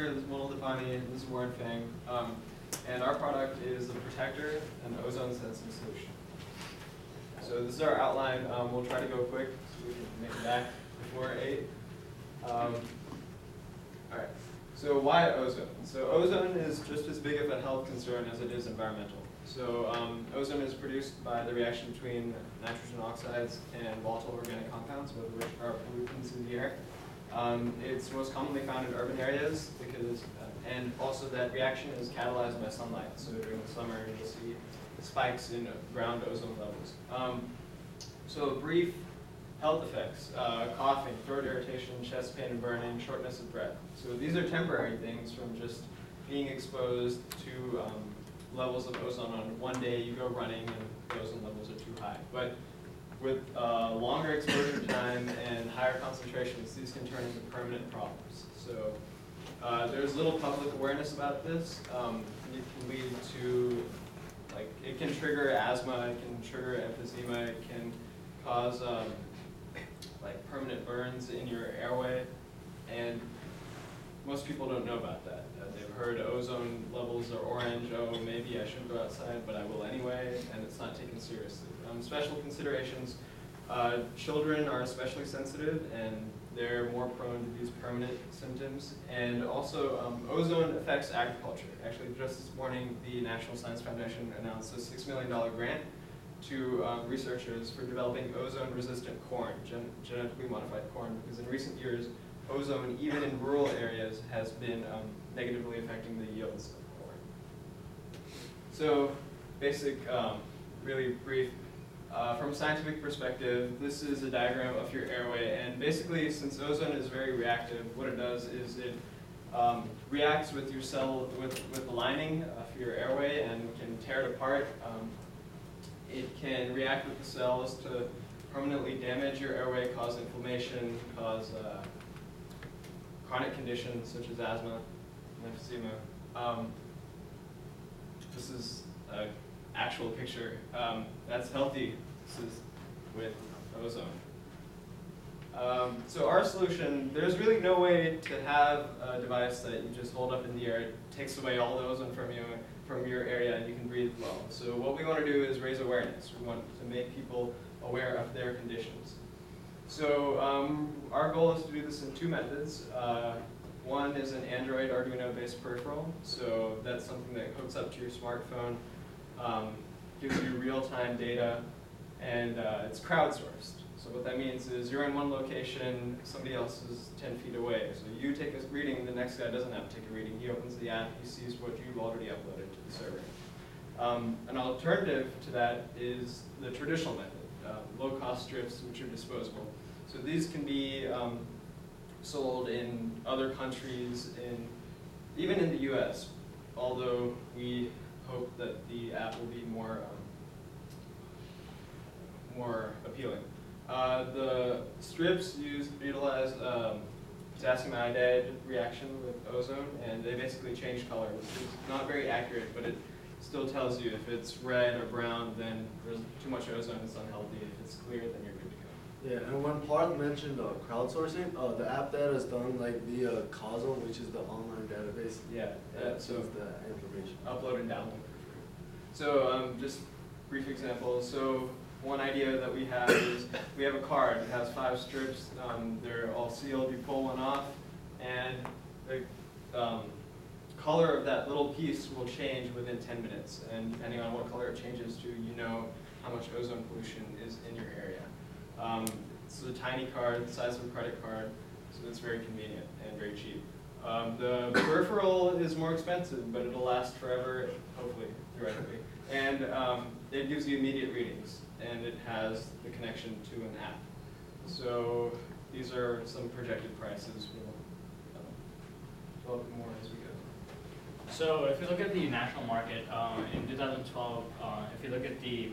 Tucker, this is Will Defani, this is Warren Fang, and our product is a protector and ozone sensing solution. So this is our outline. We'll try to go quick so we can make it back before 8. All right. So why ozone? So ozone is just as big of a health concern as it is environmental. So ozone is produced by the reaction between nitrogen oxides and volatile organic compounds, both of which are pollutants in the air. It's most commonly found in urban areas because, and also that reaction is catalyzed by sunlight. So during the summer, you'll see spikes in ground ozone levels. So brief health effects: coughing, throat irritation, chest pain and burning, shortness of breath. So these are temporary things from just being exposed to levels of ozone on one day. You go running and the ozone levels are too high. But with longer exposure time and higher concentrations, these can turn into permanent problems. So there's little public awareness about this. It can lead to, it can trigger asthma, it can trigger emphysema, it can cause permanent burns in your airway, and most people don't know about that. They've heard ozone levels are orange, oh, maybe I shouldn't go outside, but I will anyway, and it's not taken seriously. Special considerations: children are especially sensitive, and they're more prone to these permanent symptoms. And also, ozone affects agriculture. Actually, just this morning, the National Science Foundation announced a $6 million grant to researchers for developing ozone-resistant corn, genetically modified corn, because in recent years, ozone, even in rural areas, has been negatively affecting the yields of corn. So, basic, really brief. From a scientific perspective, this is a diagram of your airway, and basically, since ozone is very reactive, what it does is it reacts with your cell, with the lining of your airway, and can tear it apart. It can react with the cells to permanently damage your airway, cause inflammation, cause chronic conditions such as asthma and emphysema. This is an actual picture. That's healthy. This is with ozone. So our solution, there's really no way to have a device that you just hold up in the air. It takes away all the ozone from your area, and you can breathe well. So what we want to do is raise awareness. We want to make people aware of their conditions. So our goal is to do this in 2 methods. One is an Android Arduino-based peripheral. So that's something that hooks up to your smartphone, gives you real-time data, and it's crowdsourced. So what that means is you're in one location, somebody else is 10 feet away. So you take a reading, the next guy doesn't have to take a reading. He opens the app, he sees what you've already uploaded to the server. An alternative to that is the traditional method, low-cost strips, which are disposable. So these can be sold in other countries, even in the US, although we hope that the app will be more appealing. The strips utilize potassium iodide reaction with ozone, and they basically change color, which is not very accurate, but it still tells you if it's red or brown, then there's too much ozone, it's unhealthy. If it's clear, then you're good to go. Yeah, and when Parth mentioned crowdsourcing, the app data is done via Cosmo, which is the online database. Yeah, so the information. Upload and download. So just brief example. So one idea that we have is we have a card. It has 5 strips. They're all sealed. You pull one off, and the color of that little piece will change within 10 minutes. And depending on what color it changes to, you know how much ozone pollution is in your area. It's a tiny card, the size of a credit card, so it's very convenient and very cheap. The peripheral is more expensive, but it'll last forever, hopefully, theoretically. And it gives you immediate readings, and it has the connection to an app. So these are some projected prices. We'll develop more as we go. So if you look at the national market, in 2012, if you look at the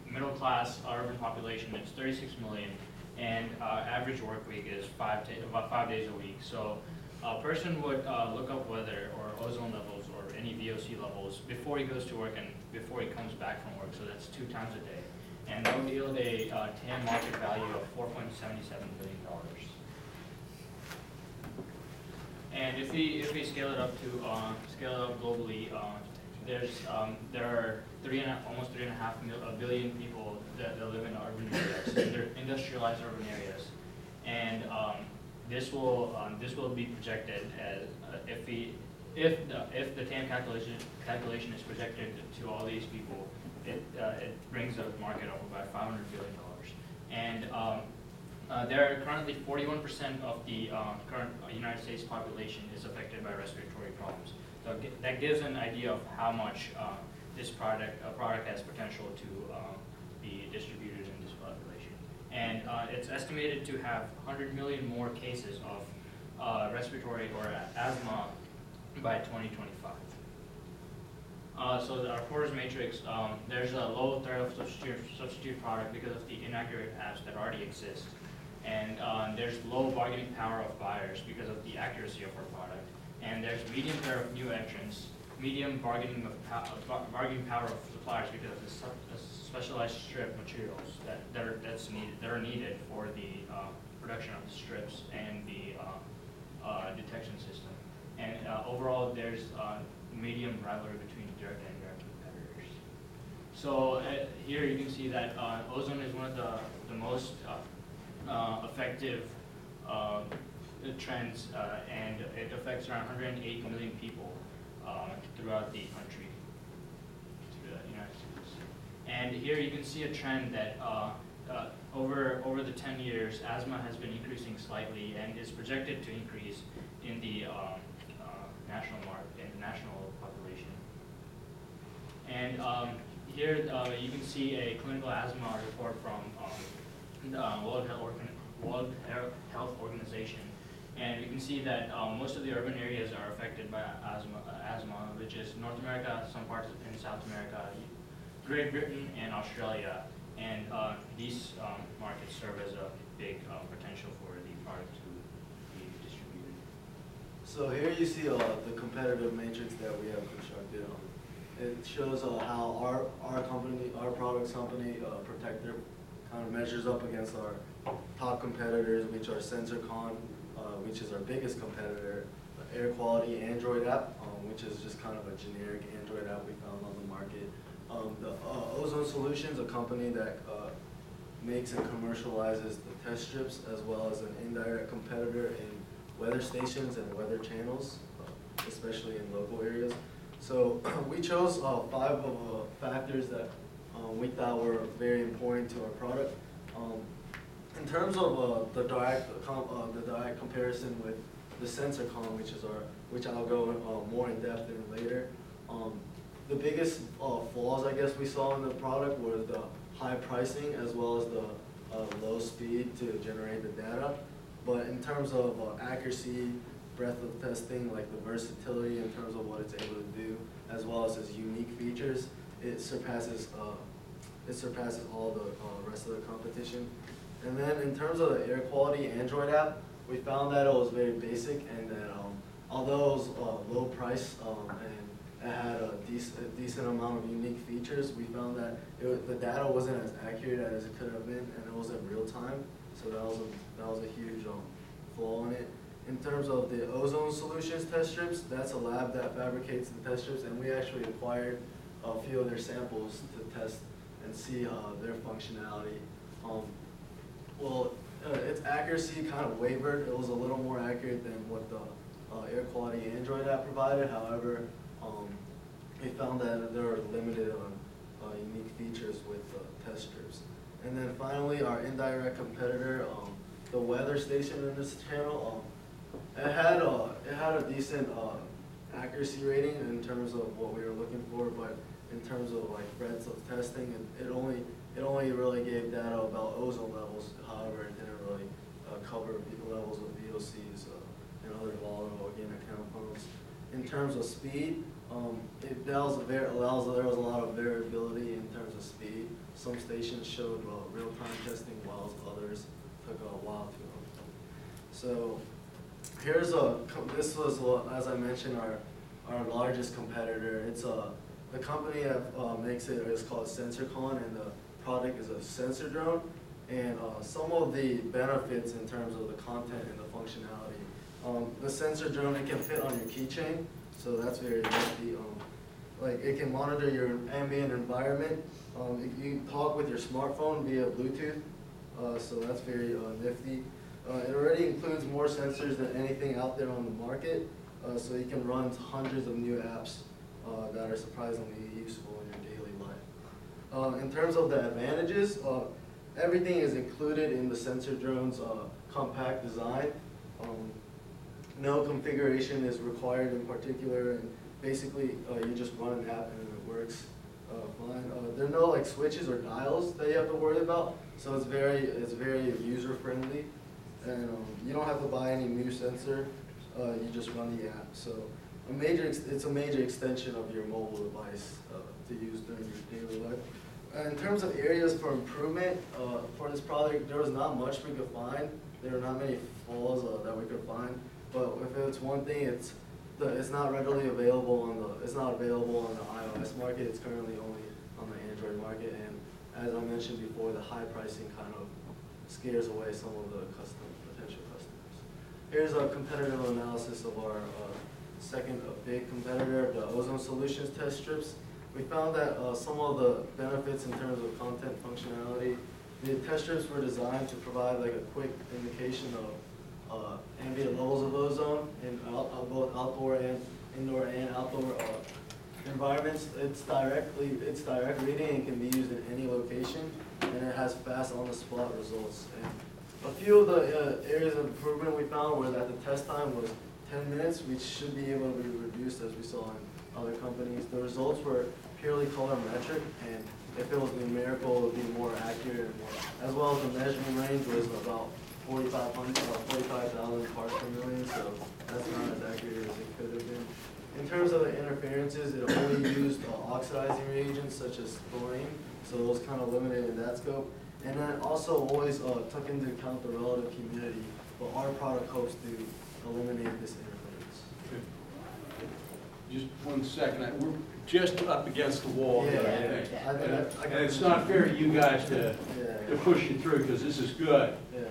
middle class urban population, it's 36 million, and average work week is about 5 days a week. So a person would look up weather or ozone levels or any VOC levels before he goes to work and before he comes back from work. So that's 2 times a day, and that would yield a TAM market value of $4.77 billion. And if we scale it up globally, there are almost 3.5 billion people that live in urban areas, they're industrialized urban areas, and this will be projected as if the TAM calculation is projected to all these people, it brings the market up about $500 billion. And there are currently 41% of the current United States population is affected by respiratory problems. So that gives an idea of how much this product has potential to be distributed in this population. And it's estimated to have 100 million more cases of respiratory or asthma by 2025. So our Porter's matrix, there's a low threat of substitute product because of the inaccurate apps that already exist. And there's low bargaining power of buyers because of the accuracy of our product. And there's medium threat of new entrants, medium bargaining power of suppliers because of the specialized strip materials that are needed for the production of the strips and the detection system. And overall, there's medium rivalry between direct and indirect competitors. So here you can see that ozone is one of the most effective trends, and it affects around 108 million people throughout the country, throughout the United States. And here you can see a trend that over the 10 years, asthma has been increasing slightly and is projected to increase in the national population. And here you can see a clinical asthma report from the World Health Organization, and you can see that most of the urban areas are affected by asthma, which is North America, some parts in South America, Great Britain, and Australia. And these markets serve as a big potential for the product to be distributed. So here you see the competitive matrix that we have constructed. It shows how our company, our products company, Protector, kind of measures up against our top competitors, which are SensorCon, which is our biggest competitor, Air Quality Android app, which is just kind of a generic Android app we found on the market. The Ozone Solutions, a company that makes and commercializes the test strips, as well as an indirect competitor in weather stations and weather channels, especially in local areas. So we chose 5 of factors that we thought were very important to our product. In terms of the direct comparison with the SensorCon, which I'll go more in depth in later. The biggest flaws I guess we saw in the product was the high pricing as well as the low speed to generate the data. But in terms of accuracy, breadth of testing, like the versatility in terms of what it's able to do, as well as its unique features, it surpasses all the rest of the competition. And then in terms of the Air Quality Android app, we found that it was very basic, and that although it was low price and it had a decent amount of unique features, we found that the data wasn't as accurate as it could have been, and it wasn't real time. So that was a huge flaw in it. In terms of the Ozone Solutions test strips, that's a lab that fabricates the test strips, and we actually acquired a few of their samples to test and see their functionality. Its accuracy kind of wavered. It was a little more accurate than what the Air Quality Android app provided. However, we found that they were limited on unique features with test strips. And then finally, our indirect competitor, the weather station in this channel, it had a decent accuracy rating in terms of what we were looking for, but in terms of like breadth of testing, it only really gave data about ozone levels. However, it didn't really cover the levels of VOCs and other volatile organic compounds. In terms of speed, there was a lot of variability in terms of speed. Some stations showed real-time testing, while others took a while to. So this was, as I mentioned, our largest competitor. It's the company that makes it is called SensorCon, and the product is a sensor drone. And some of the benefits in terms of the content and the functionality The sensor drone, it can fit on your keychain, so that's very nifty. Like it can monitor your ambient environment. You talk with your smartphone via Bluetooth, so that's very nifty. It already includes more sensors than anything out there on the market, so you can run hundreds of new apps that are surprisingly useful in your daily life. In terms of the advantages, everything is included in the sensor drone's compact design. No configuration is required in particular, and basically you just run an app and it works fine. There are no like switches or dials that you have to worry about, so it's very user friendly, and you don't have to buy any new sensor. You just run the app. So it's a major extension of your mobile device to use during your daily life. In terms of areas for improvement, for this product, there was not much we could find. There were not many flaws that we could find. But if it's one thing, it's not readily available on the iOS market. It's currently only on the Android market, and as I mentioned before, the high pricing kind of scares away some of the potential customers. Here's a competitive analysis of our second big competitor, the Ozone Solutions test strips. We found that some of the benefits in terms of content functionality, the test strips were designed to provide like a quick indication of ambient levels of ozone in both outdoor and indoor and outdoor environments. It's direct reading and can be used in any location, and it has fast on-the-spot results. And a few of the areas of improvement we found were that the test time was 10 minutes, which should be able to be reduced as we saw in other companies. The results were purely colorimetric, and if it was numerical, it would be more accurate and more, as well as the measurement range was about 45,000 parts per million, so that's not as accurate as it could have been. In terms of the interferences, it only used oxidizing reagents such as chlorine, so it was kind of limited in that scope. And then also always took into account the relative humidity, but our product hopes to eliminate this interference. Just 1 second, we're just up against the wall here, I think. I And it's not fair to you guys to yeah. push you through, because this is good. Yeah.